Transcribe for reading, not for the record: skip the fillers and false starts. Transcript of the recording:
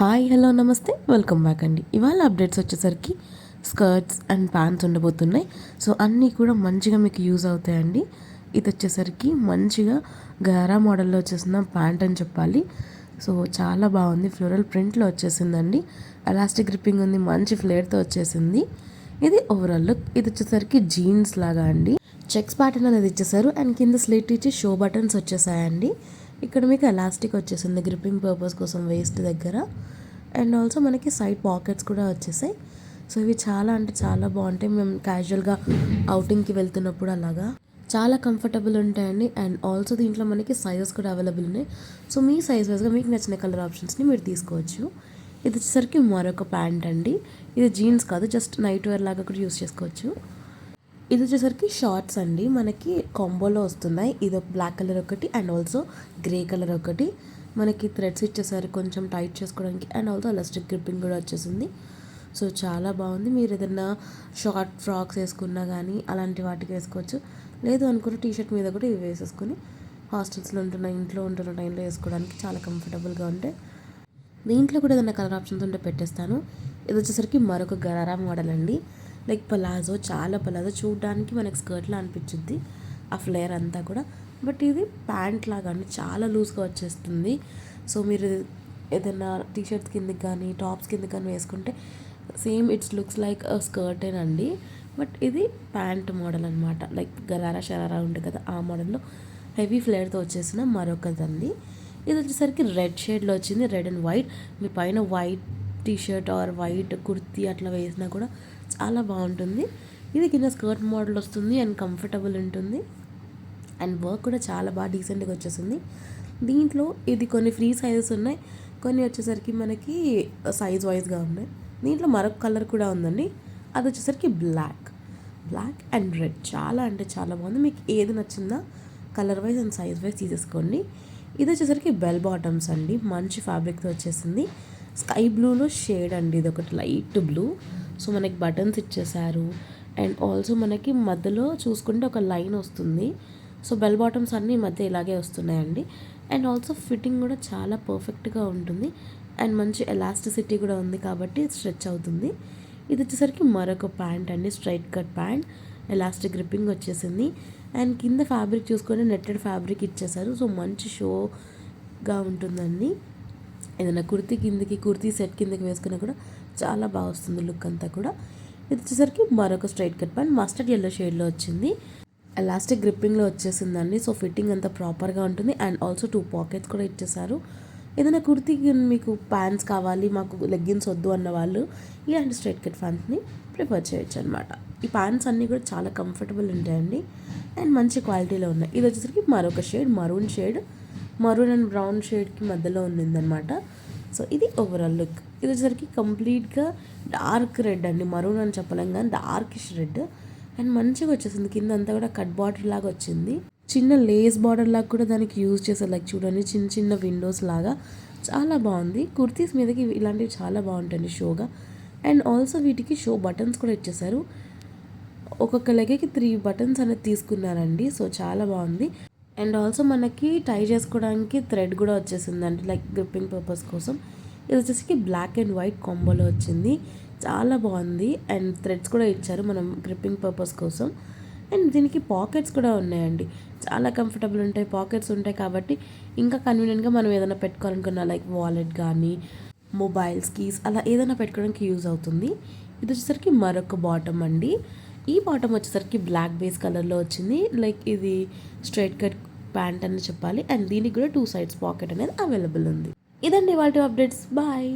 Hi hello నమస్తే welcome back అండి. ఇవాళ అప్డేట్స్ వచ్చేసరికి స్కర్ట్స్ అండ్ ప్యాంట్స్ ఉండబోతున్నాయి. సో అన్నీ కూడా మంచిగా మీకు యూజ్ అవుతాయండి. ఇది వచ్చేసరికి మంచిగా గరారా మోడల్లో వచ్చేసిన ప్యాంట్ అని చెప్పాలి. సో చాలా బాగుంది, ఫ్లోరల్ ప్రింట్లో వచ్చేసిందండి. ఎలాస్టిక్ గ్రిప్పింగ్ ఉంది, మంచి ఫ్లేర్తో వచ్చేసింది. ఇది ఓవరాల్ లుక్. ఇది వచ్చేసరికి జీన్స్ లాగా అండి. చెక్స్ ప్యాటర్న్ అనేది ఇచ్చేసారు అండ్ కింద స్లిట్ ఇచ్చి షో బటన్స్ వచ్చేసాయండి. ఇక్కడ మీకు ఎలాస్టిక్ వచ్చేసింది గ్రిప్పింగ్ పర్పస్ కోసం వేస్ట్ దగ్గర. అండ్ ఆల్సో మనకి సైడ్ పాకెట్స్ కూడా వచ్చేసాయి. సో ఇవి చాలా అంటే చాలా బాగుంటాయి. మేము క్యాజువల్గా అవుటింగ్కి వెళ్తున్నప్పుడు అలాగా చాలా కంఫర్టబుల్ ఉంటాయండి. అండ్ ఆల్సో దీంట్లో మనకి సైజెస్ కూడా అవైలబుల్ ఉన్నాయి. సో మీ సైజ్ వైజ్గా మీకు నచ్చిన కలర్ ఆప్షన్స్ని మీరు తీసుకోవచ్చు. ఇది వచ్చేసరికి మరొక ప్యాంట్ అండి. ఇది జీన్స్ కాదు, జస్ట్ నైట్ వేర్ లాగా కూడా యూస్ చేసుకోవచ్చు. ఇది వచ్చేసరికి షార్ట్స్ అండి, మనకి కాంబోలో వస్తున్నాయి. ఇది ఒక బ్లాక్ కలర్ ఒకటి అండ్ ఆల్సో గ్రే కలర్ ఒకటి. మనకి థ్రెడ్స్ ఇచ్చేసరికి కొంచెం టైట్ చేసుకోవడానికి అండ్ ఆల్సో ఎలాస్టిక్ గ్రిప్పింగ్ కూడా వచ్చేసింది. సో చాలా బాగుంది. మీరు ఏదైనా షార్ట్ ఫ్రాక్స్ వేసుకున్నా కానీ అలాంటి వాటికి వేసుకోవచ్చు. లేదు అనుకున్న టీషర్ట్ మీద కూడా ఇవి వేసేసుకొని హాస్టల్స్లో ఉంటున్న ఇంట్లో ఉంటున్న టైంలో వేసుకోవడానికి చాలా కంఫర్టబుల్గా ఉంటాయి. దీంట్లో కూడా ఏదైనా కలర్ ఆప్షన్స్ ఉంటే పెట్టేస్తాను. ఇది వచ్చేసరికి మరొక గరారా మోడల్ అండి. లైక్ పలాజో, చాలా పలాజో చూడడానికి మనకి స్కర్ట్లా అనిపించుద్ది ఆ ఫ్లేర్ అంతా కూడా. బట్ ఇది ప్యాంట్ లాగా అండి, చాలా లూజ్గా వచ్చేస్తుంది. సో మీరు ఏదైనా టీషర్ట్స్ కిందకి కానీ టాప్స్ కిందకి కానీ వేసుకుంటే సేమ్ ఇట్స్ లుక్స్ లైక్ స్కర్టేనండి. బట్ ఇది ప్యాంట్ మోడల్ అనమాట. లైక్ గరారా షరారా ఉంటుంది కదా, ఆ మోడల్లో హెవీ ఫ్లేర్తో వచ్చేసిన మరొకదండి. ఇది వచ్చేసరికి రెడ్ షేడ్లో వచ్చింది, రెడ్ అండ్ వైట్. మీ పైన white t shirt or white kurti అట్లా వేసినా కూడా చాలా బాగుంటుంది. ఇది కింద స్కర్ట్ మోడల్ వస్తుంది అండ్ కంఫర్టబుల్ ఉంటుంది. అండ్ వర్క్ కూడా చాలా బాగా డీసెంట్గా వచ్చేసింది. దీంట్లో ఇది కొన్ని ఫ్రీ సైజెస్ ఉన్నాయి, కొన్ని వచ్చేసరికి మనకి సైజ్ వైజ్గా ఉన్నాయి. దీంట్లో మరొక కలర్ కూడా ఉందండి, అది వచ్చేసరికి బ్లాక్ అండ్ రెడ్. చాలా అంటే చాలా బాగుంది. మీకు ఏది నచ్చిందా colour wise and size wise తీసేసుకోండి. ఇది వచ్చేసరికి బెల్ బాటమ్స్ అండి, మంచి ఫ్యాబ్రిక్తో వచ్చేసింది. స్కై బ్లూలో షేడ్ అండి, ఇది ఒకటి లైట్ బ్లూ. సో మనకి బటన్స్ ఇచ్చేసారు అండ్ ఆల్సో మనకి మధ్యలో చూసుకుంటే ఒక లైన్ వస్తుంది. సో బెల్ బాటమ్స్ అన్నీ మధ్య ఇలాగే వస్తున్నాయండి. అండ్ ఆల్సో ఫిట్టింగ్ కూడా చాలా పర్ఫెక్ట్గా ఉంటుంది అండ్ మంచి ఎలాస్టిసిటీ కూడా ఉంది కాబట్టి స్ట్రెచ్ అవుతుంది. ఇది వచ్చేసరికి మరొక ప్యాంట్ అండి, straight cut pant, elastic gripping వచ్చేసింది. అండ్ కింద ఫ్యాబ్రిక్ చూసుకొని నెట్టెడ్ ఫ్యాబ్రిక్ ఇచ్చేసారు. సో మంచి షోగా ఉంటుందండి. ఏదైనా కుర్తీ సెట్ కిందకి వేసుకున్నా కూడా చాలా బాగా వస్తుంది లుక్ అంతా కూడా. ఇది వచ్చేసరికి మరొక straight cut pant, mustard yellow షేడ్లో వచ్చింది. ఎలాస్టిక్ గ్రిప్పింగ్లో వచ్చేసిందండి. సో ఫిట్టింగ్ అంతా ప్రాపర్గా ఉంటుంది అండ్ ఆల్సో 2 పాకెట్స్ కూడా ఇచ్చేసారు. ఏదైనా కుర్తీకి మీకు ప్యాంట్స్ కావాలి, మాకు లెగ్గిన్స్ వద్దు అన్న వాళ్ళు ఇలాంటి స్ట్రైట్ కట్ ప్యాంట్ని ప్రిఫర్ చేయొచ్చు అనమాట. ఈ ప్యాంట్స్ అన్నీ కూడా చాలా కంఫర్టబుల్ ఉంటాయండి అండ్ మంచి క్వాలిటీలో ఉన్నాయి. ఇది వచ్చేసరికి మరొక షేడ్, మరూన్ అండ్ బ్రౌన్ షేడ్కి మధ్యలో ఉండిందనమాట. సో ఇది ఓవరాల్ లుక్. ఇది వచ్చేసరికి కంప్లీట్గా డార్క్ రెడ్ అండి, మరూన్ అని చెప్పలేం కానీ డార్కిష్ రెడ్ అండ్ మంచిగా వచ్చేసింది. కింద అంతా కూడా కట్ బార్డర్ లాగా వచ్చింది, చిన్న లేస్ బార్డర్ లాగా కూడా దానికి యూజ్ చేశారు. లైక్ చూడండి, చిన్న చిన్న విండోస్ లాగా చాలా బాగుంది. కుర్తీస్ మీదకి ఇలాంటివి చాలా బాగుంటాయండి షోగా. అండ్ ఆల్సో వీటికి షో బటన్స్ కూడా ఇచ్చేసారు. ఒక్కొక్క లెగ్కి 3 బటన్స్ అనేది తీసుకున్నారండి. సో చాలా బాగుంది. అండ్ ఆల్సో మనకి టై చేసుకోవడానికి థ్రెడ్ కూడా వచ్చేసిందండి, లైక్ గ్రిప్పింగ్ పర్పస్ కోసం. ఇది వచ్చేసి బ్లాక్ అండ్ వైట్ కాంబోలో వచ్చింది, చాలా బాగుంది. అండ్ థ్రెడ్స్ కూడా ఇచ్చారు మనం గ్రిప్పింగ్ పర్పస్ కోసం. అండ్ దీనికి పాకెట్స్ కూడా ఉన్నాయండి, చాలా కంఫర్టబుల్ ఉంటాయి. పాకెట్స్ ఉంటాయి కాబట్టి ఇంకా కన్వీనియంట్గా మనం ఏదైనా పెట్టుకోవాలనుకున్నా లైక్ వాలెట్ కానీ మొబైల్స్, కీస్ అలా ఏదైనా పెట్టుకోవడానికి యూజ్ అవుతుంది. ఇది వచ్చేసరికి మరొక బాటమ్ అండి. ఈ బాటమ్ వచ్చేసరికి బ్లాక్ బేస్ కలర్లో వచ్చింది. లైక్ ఇది స్ట్రైట్ కట్ ప్యాంట్ అని చెప్పాలి. అండ్ దీనికి కూడా 2 సైడ్స్ పాకెట్ అనేది అవైలబుల్ ఉంది. ఇదండి వాటి అప్డేట్స్. బాయ్.